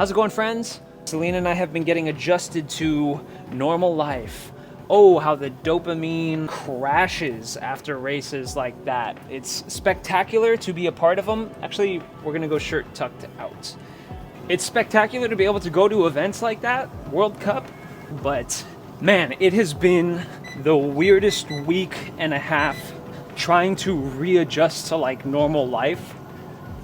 How's it going, friends? Selena and I have been getting adjusted to normal life. Oh, how the dopamine crashes after races like that. It's spectacular to be a part of them. Actually, we're gonna go shirt tucked out. It's spectacular to be able to go to events like that, World Cup, but man, it has been the weirdest week and a half trying to readjust to like normal life.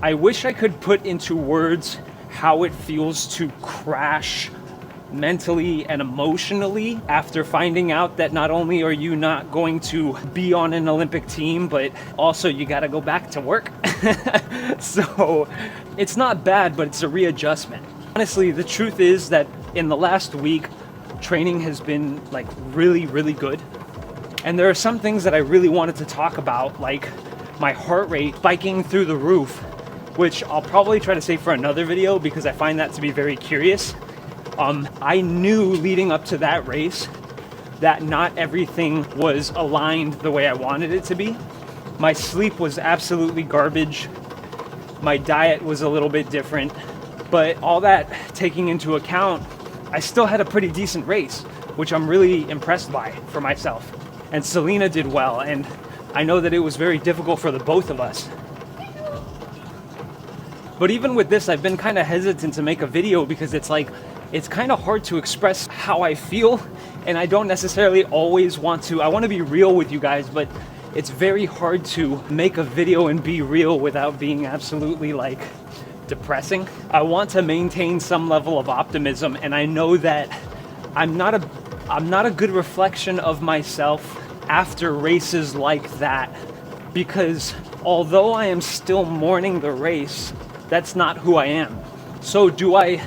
I wish I could put into words how it feels to crash mentally and emotionally after finding out that not only are you not going to be on an Olympic team, but also you got to go back to work. So it's not bad, but it's a readjustment. Honestly, the truth is that in the last week, training has been like really, really good. And there are some things that I really wanted to talk about, like my heart rate spiking through the roof, which I'll probably try to save for another video because I find that to be very curious. I knew leading up to that race that not everything was aligned the way I wanted it to be. My sleep was absolutely garbage. My diet was a little bit different, but all that taking into account, I still had a pretty decent race, which I'm really impressed by for myself. And Selena did well, and I know that it was very difficult for the both of us. But even with this, I've been kind of hesitant to make a video because it's kind of hard to express how I feel, and I don't necessarily always want to. I want to be real with you guys, but it's very hard to make a video and be real without being absolutely like depressing. I want to maintain some level of optimism, and I know that I'm not a good reflection of myself after races like that, because although I am still mourning the race, that's not who I am. So do I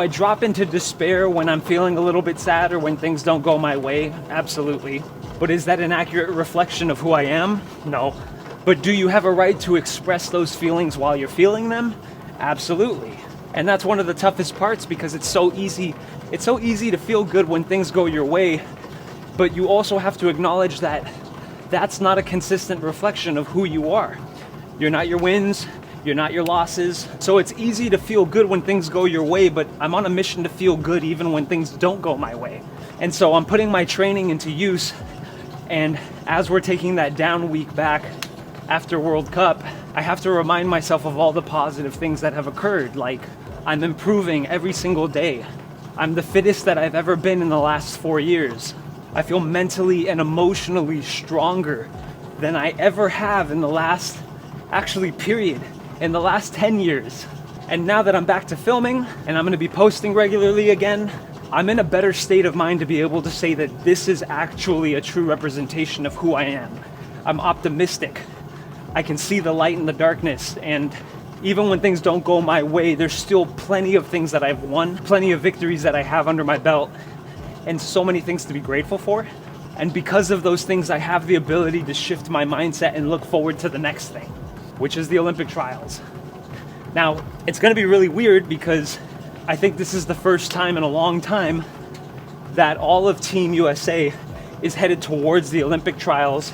drop into despair when I'm feeling a little bit sad or when things don't go my way? Absolutely. But is that an accurate reflection of who I am? No. But do you have a right to express those feelings while you're feeling them? Absolutely. And that's one of the toughest parts because it's so easy to feel good when things go your way, but you also have to acknowledge that that's not a consistent reflection of who you are. You're not your wins, you're not your losses. So it's easy to feel good when things go your way, but I'm on a mission to feel good even when things don't go my way. And so I'm putting my training into use, and as we're taking that down week back after World Cup, I have to remind myself of all the positive things that have occurred. Like, I'm improving every single day. I'm the fittest that I've ever been in the last 4 years. I feel mentally and emotionally stronger than I ever have in the last 10 years. And now that I'm back to filming and I'm gonna be posting regularly again, I'm in a better state of mind to be able to say that this is actually a true representation of who I am. I'm optimistic. I can see the light in the darkness, and even when things don't go my way, there's still plenty of things that I've won, plenty of victories that I have under my belt, and so many things to be grateful for. And because of those things, I have the ability to shift my mindset and look forward to the next thing, which is the Olympic trials. Now, it's gonna be really weird because I think this is the first time in a long time that all of Team USA is headed towards the Olympic trials,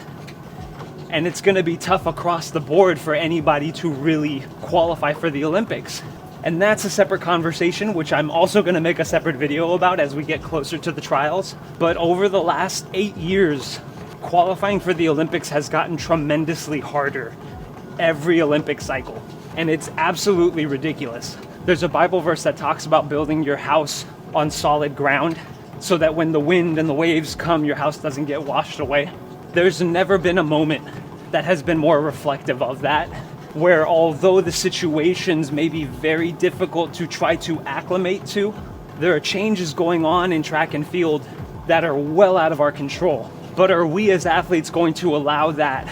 and it's gonna be tough across the board for anybody to really qualify for the Olympics. And that's a separate conversation, which I'm also gonna make a separate video about as we get closer to the trials. But over the last 8 years, qualifying for the Olympics has gotten tremendously harder every Olympic cycle. And it's absolutely ridiculous. There's a Bible verse that talks about building your house on solid ground so that when the wind and the waves come, your house doesn't get washed away. There's never been a moment that has been more reflective of that, where although the situations may be very difficult to try to acclimate to, there are changes going on in track and field that are well out of our control. But are we as athletes going to allow that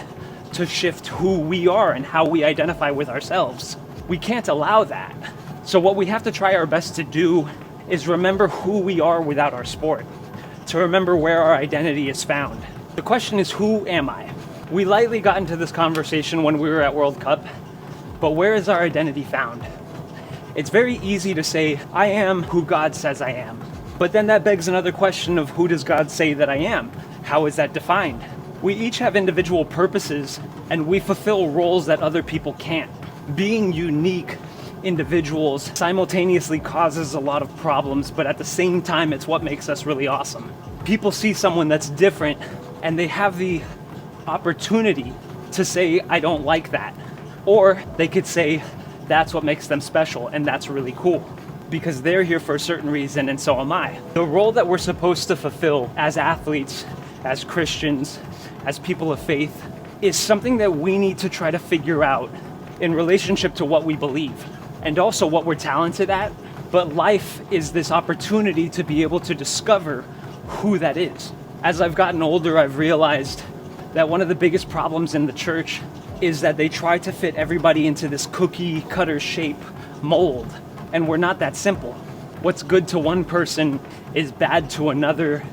to shift who we are and how we identify with ourselves? We can't allow that. So what we have to try our best to do is remember who we are without our sport, to remember where our identity is found. The question is, who am I? We lightly got into this conversation when we were at World Cup, but where is our identity found? It's very easy to say, I am who God says I am. But then that begs another question of, who does God say that I am? How is that defined? We each have individual purposes, and we fulfill roles that other people can't. Being unique individuals simultaneously causes a lot of problems, but at the same time, it's what makes us really awesome. People see someone that's different and they have the opportunity to say, I don't like that. Or they could say, that's what makes them special, and that's really cool, because they're here for a certain reason, and so am I. The role that we're supposed to fulfill as athletes, as Christians, as people of faith, is something that we need to try to figure out in relationship to what we believe, and also what we're talented at. But life is this opportunity to be able to discover who that is. As I've gotten older, I've realized that one of the biggest problems in the church is that they try to fit everybody into this cookie cutter shape mold. And we're not that simple. What's good to one person is bad to another.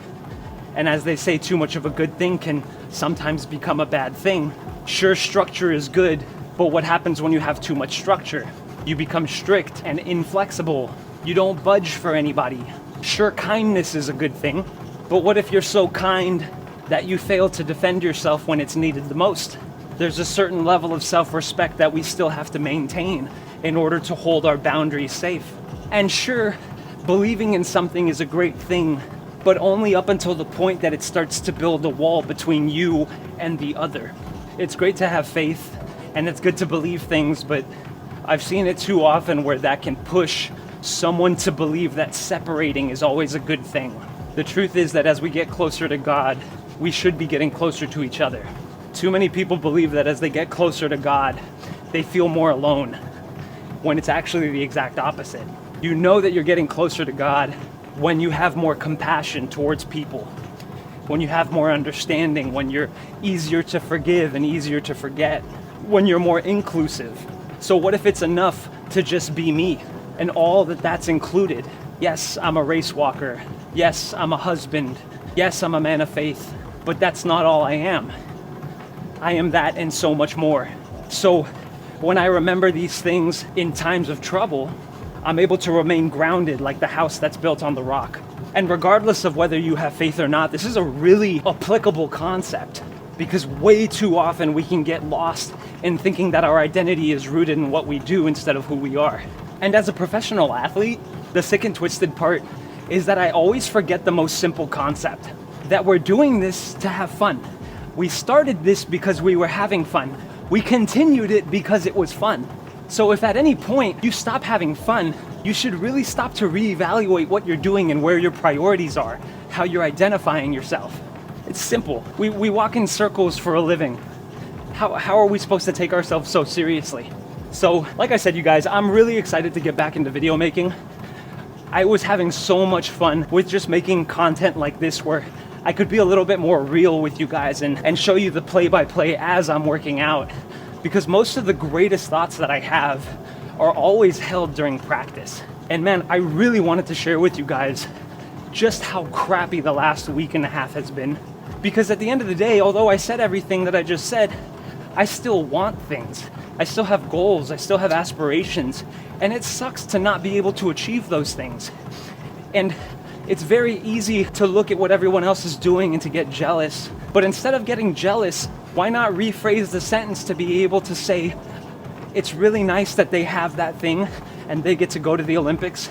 And as they say, too much of a good thing can sometimes become a bad thing. Sure, structure is good, but what happens when you have too much structure? You become strict and inflexible. You don't budge for anybody. Sure, kindness is a good thing, but what if you're so kind that you fail to defend yourself when it's needed the most? There's a certain level of self-respect that we still have to maintain in order to hold our boundaries safe. And sure, believing in something is a great thing, but only up until the point that it starts to build a wall between you and the other. It's great to have faith, and it's good to believe things, but I've seen it too often where that can push someone to believe that separating is always a good thing. The truth is that as we get closer to God, we should be getting closer to each other. Too many people believe that as they get closer to God, they feel more alone, when it's actually the exact opposite. You know that you're getting closer to God when you have more compassion towards people, when you have more understanding, when you're easier to forgive and easier to forget, when you're more inclusive. So what if it's enough to just be me and all that that's included? Yes, I'm a race walker. Yes, I'm a husband. Yes, I'm a man of faith, but that's not all I am. I am that and so much more. So when I remember these things in times of trouble, I'm able to remain grounded like the house that's built on the rock. And regardless of whether you have faith or not, this is a really applicable concept, because way too often we can get lost in thinking that our identity is rooted in what we do instead of who we are. And as a professional athlete, the sick and twisted part is that I always forget the most simple concept, that we're doing this to have fun. We started this because we were having fun. We continued it because it was fun. So if at any point you stop having fun, you should really stop to reevaluate what you're doing and where your priorities are, how you're identifying yourself. It's simple. We walk in circles for a living. How are we supposed to take ourselves so seriously? So, like I said, you guys, I'm really excited to get back into video making. I was having so much fun with just making content like this where I could be a little bit more real with you guys and show you the play-by-play as I'm working out. Because most of the greatest thoughts that I have are always held during practice. And man, I really wanted to share with you guys just how crappy the last week and a half has been. Because at the end of the day, although I said everything that I just said, I still want things. I still have goals, I still have aspirations, and it sucks to not be able to achieve those things. And it's very easy to look at what everyone else is doing and to get jealous. But instead of getting jealous, why not rephrase the sentence to be able to say, it's really nice that they have that thing and they get to go to the Olympics.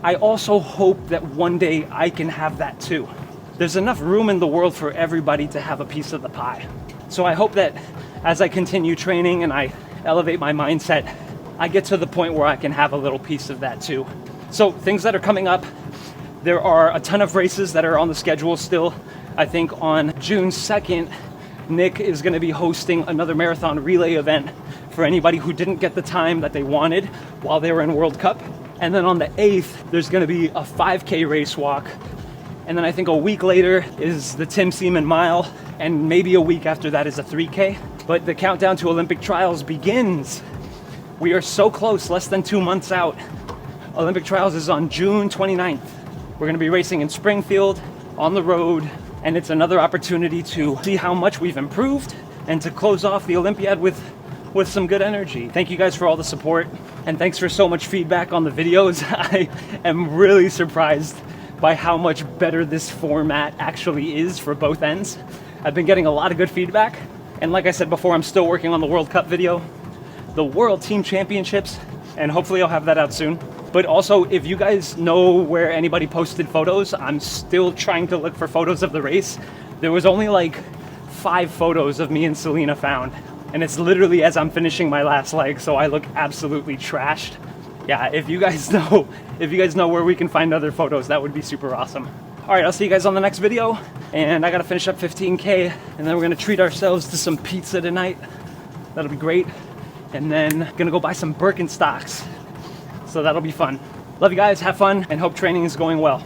I also hope that one day I can have that too. There's enough room in the world for everybody to have a piece of the pie. So I hope that as I continue training and I elevate my mindset, I get to the point where I can have a little piece of that too. So things that are coming up, there are a ton of races that are on the schedule still. I think on June 2nd, Nick is going to be hosting another marathon relay event for anybody who didn't get the time that they wanted while they were in World Cup. And then on the 8th, there's going to be a 5K race walk. And then I think a week later is the Tim Seaman Mile, and maybe a week after that is a 3K. But the countdown to Olympic trials begins. We are so close, less than 2 months out. Olympic trials is on June 29th. We're going to be racing in Springfield, on the road, and it's another opportunity to see how much we've improved and to close off the Olympiad with some good energy. Thank you guys for all the support, and thanks for so much feedback on the videos. I am really surprised by how much better this format actually is for both ends. I've been getting a lot of good feedback, and like I said before, I'm still working on the World Cup video. The World Team Championships and hopefully I'll have that out soon. But also, if you guys know where anybody posted photos, I'm still trying to look for photos of the race. There was only like 5 photos of me and Selena found, and it's literally as I'm finishing my last leg, so I look absolutely trashed. Yeah, if you guys know where we can find other photos, that would be super awesome. All right, I'll see you guys on the next video, and I gotta finish up 15K, and then we're gonna treat ourselves to some pizza tonight. That'll be great. And then gonna go buy some Birkenstocks. So that'll be fun. Love you guys, have fun, and hope training is going well.